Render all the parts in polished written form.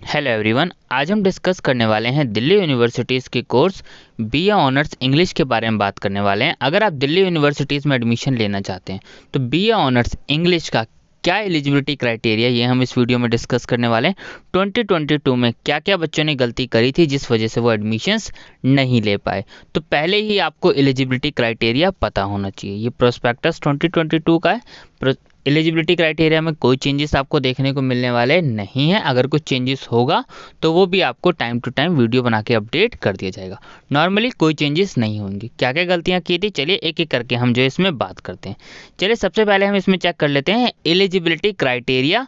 Hello everyone, आज हम discuss करने वाले हैं दिल्ली यूनिवर्सिटीज़ के कोर्स बीए ऑनर्स इंग्लिश के बारे में बात करने वाले हैं। अगर आप दिल्ली यूनिवर्सिटीज़ में एडमिशन लेना चाहते हैं तो बीए ऑनर्स इंग्लिश का क्या एलिजिबिलिटी क्राइटेरिया, ये हम इस वीडियो में डिस्कस करने वाले हैं। 2022 में क्या क्या बच्चों ने गलती करी थी जिस वजह से वो एडमिशन्स नहीं ले पाए, तो पहले ही आपको एलिजिबिलिटी क्राइटेरिया पता होना चाहिए। ये प्रोस्पेक्टस 2022 का है। एलिजिबिलिटी क्राइटेरिया में कोई चेंजेस आपको देखने को मिलने वाले नहीं है। अगर कुछ चेंजेस होगा तो वो भी आपको टाइम टू टाइम वीडियो बना के अपडेट कर दिया जाएगा। नॉर्मली कोई चेंजेस नहीं होंगे। क्या क्या गलतियां की थी, चलिए एक एक करके हम जो इसमें बात करते हैं। चलिए सबसे पहले हम इसमें चेक कर लेते हैं एलिजिबिलिटी क्राइटेरिया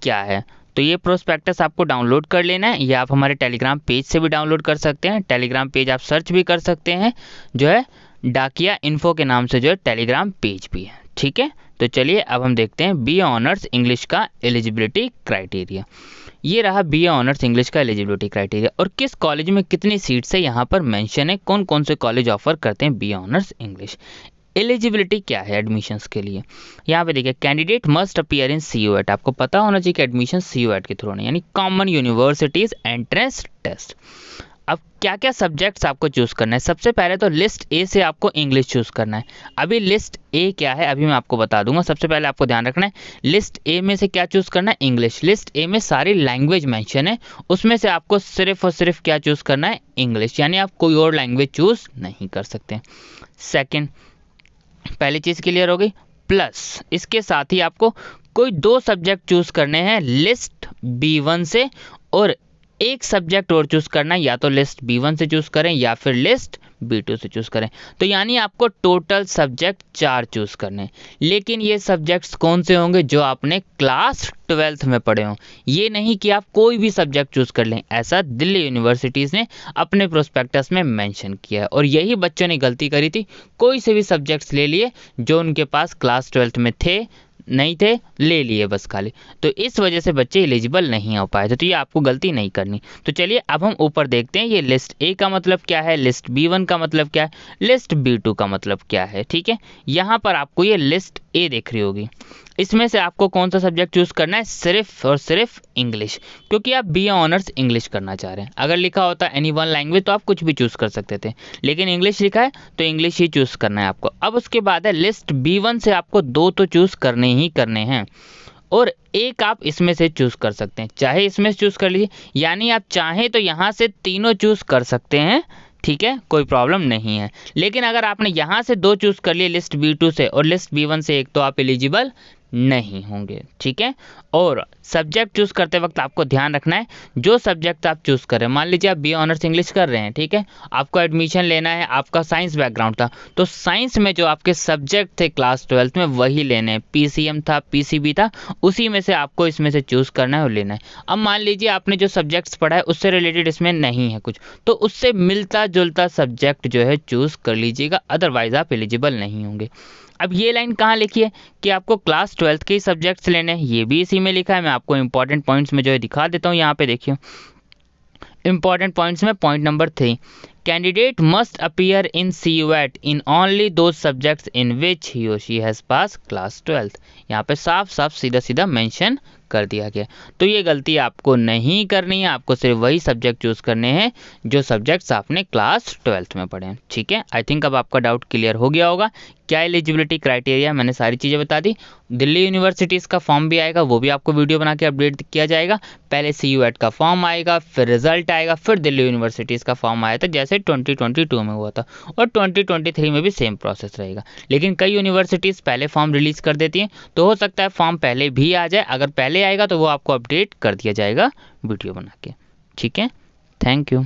क्या है। तो ये प्रोस्पेक्टस आपको डाउनलोड कर लेना है, या आप हमारे टेलीग्राम पेज से भी डाउनलोड कर सकते हैं। टेलीग्राम पेज आप सर्च भी कर सकते हैं, जो है डाकिया इन्फो के नाम से जो है टेलीग्राम पेज भी है। ठीक है, तो चलिए अब हम देखते हैं बीए ऑनर्स इंग्लिश का एलिजिबिलिटी क्राइटेरिया। ये रहा बीए ऑनर्स इंग्लिश का एलिजिबिलिटी क्राइटेरिया, और किस कॉलेज में कितनी सीट्स है यहाँ पर मेंशन है, कौन कौन से कॉलेज ऑफर करते हैं बीए ऑनर्स इंग्लिश। एलिजिबिलिटी क्या है एडमिशन्स के लिए, यहाँ पे देखिए candidate must appear in CUET। आपको पता होना चाहिए कि एडमिशन CUET के थ्रू होने, यानी कॉमन यूनिवर्सिटीज एंट्रेंस टेस्ट। अब क्या क्या सब्जेक्ट्स आपको चूज करना है। सबसे पहले तो लिस्ट ए से आपको इंग्लिश चूज करना है। अभी लिस्ट ए क्या है अभी मैं आपको बता दूंगा। सबसे पहले आपको ध्यान रखना है लिस्ट ए में से क्या चूज करना है, इंग्लिश। लिस्ट ए में सारी लैंग्वेज मेंशन है, उसमें से आपको सिर्फ और सिर्फ क्या चूज करना है, इंग्लिश, यानी आप कोई और लैंग्वेज चूज नहीं कर सकते। सेकेंड, पहली चीज क्लियर हो गई। प्लस इसके साथ ही आपको कोई दो सब्जेक्ट चूज करने हैं लिस्ट B1 से, और एक सब्जेक्ट और चूज करना है, या तो लिस्ट B1 से चूज करें या फिर लिस्ट B2 से चूज करें। तो यानी आपको टोटल सब्जेक्ट 4 चूज करने हैं। लेकिन ये सब्जेक्ट्स कौन से होंगे, जो आपने क्लास 12th में पढ़े हों। ये नहीं कि आप कोई भी सब्जेक्ट चूज कर लें, ऐसा दिल्ली यूनिवर्सिटीज़ ने अपने प्रोस्पेक्टस में मेंशन किया है। और यही बच्चों ने गलती करी थी, कोई से भी सब्जेक्ट्स ले लिए जो उनके पास क्लास 12th में थे, नहीं थे, ले लिए बस खाली। तो इस वजह से बच्चे एलिजिबल नहीं हो पाए थे, तो ये आपको गलती नहीं करनी। तो चलिए अब हम ऊपर देखते हैं ये लिस्ट ए का मतलब क्या है, लिस्ट B1 का मतलब क्या है, लिस्ट B2 का मतलब क्या है। ठीक है, यहाँ पर आपको ये लिस्ट ए दिख रही होगी। इसमें से आपको कौन सा सब्जेक्ट चूज करना है, सिर्फ और सिर्फ इंग्लिश, क्योंकि आप बीए ऑनर्स इंग्लिश करना चाह रहे हैं। अगर लिखा होता एनी वन लैंग्वेज तो आप कुछ भी चूज कर सकते थे, लेकिन इंग्लिश लिखा है तो इंग्लिश ही चूज करना है आपको। अब उसके बाद है लिस्ट B1 से आपको दो तो चूज करने ही करने हैं, और एक आप इसमें से चूज कर सकते हैं, चाहे इसमें से चूज कर लीजिए, यानी आप चाहें तो यहाँ से तीनों चूज कर सकते हैं। ठीक है, कोई प्रॉब्लम नहीं है। लेकिन अगर आपने यहाँ से दो चूज कर लिए लिस्ट B2 से और लिस्ट B1 से एक, तो आप एलिजिबल नहीं होंगे। ठीक है, और सब्जेक्ट चूज करते वक्त आपको ध्यान रखना है जो सब्जेक्ट आप चूज कर रहे हैं। मान लीजिए आप बीए ऑनर्स इंग्लिश कर रहे हैं, ठीक है, आपको एडमिशन लेना है, आपका साइंस बैकग्राउंड था, तो साइंस में जो आपके सब्जेक्ट थे क्लास 12th में वही लेने हैं। PCM था, PCB था, उसी में से आपको इसमें से चूज करना है और लेना है। अब मान लीजिए आपने जो सब्जेक्ट्स पढ़ा है उससे रिलेटेड इसमें नहीं है कुछ, तो उससे मिलता जुलता सब्जेक्ट जो है चूज कर लीजिएगा, अदरवाइज आप एलिजिबल नहीं होंगे। अब ये लाइन कहाँ लिखी है कि आपको क्लास 12th के ही सब्जेक्ट्स लेने हैं, ये भी इसी में लिखा है। मैं आपको इंपॉर्टेंट पॉइंट्स में जो है दिखा देता हूँ। यहाँ पे देखिए इंपॉर्टेंट पॉइंट्स में point number 3, candidate must appear in CUET in only दो सब्जेक्ट्स इन विच ही और she has pass class 12th। यहाँ पे साफ साफ सीधा सीधा मेंशन कर दिया गया। तो ये गलती आपको नहीं करनी है, आपको सिर्फ वही सब्जेक्ट चूज करने हैं जो सब्जेक्ट्स आपने क्लास 12th में पढ़े हैं। ठीक है, आई थिंक अब आपका डाउट क्लियर हो गया होगा। क्या एलिजिबिलिटी क्राइटेरिया, मैंने सारी चीज़ें बता दी। दिल्ली यूनिवर्सिटीज़ का फॉर्म भी आएगा, वो भी आपको वीडियो बना के अपडेट किया जाएगा। पहले CUET का फॉर्म आएगा, फिर रिजल्ट आएगा, फिर दिल्ली यूनिवर्सिटीज़ का फॉर्म आया था जैसे 2022 में हुआ था, और 2023 में भी सेम प्रोसेस रहेगा। लेकिन कई यूनिवर्सिटीज़ पहले फॉर्म रिलीज कर देती हैं, तो हो सकता है फॉर्म पहले भी आ जाए। अगर पहले आएगा तो वो आपको अपडेट कर दिया जाएगा वीडियो बना के। ठीक है, थैंक यू।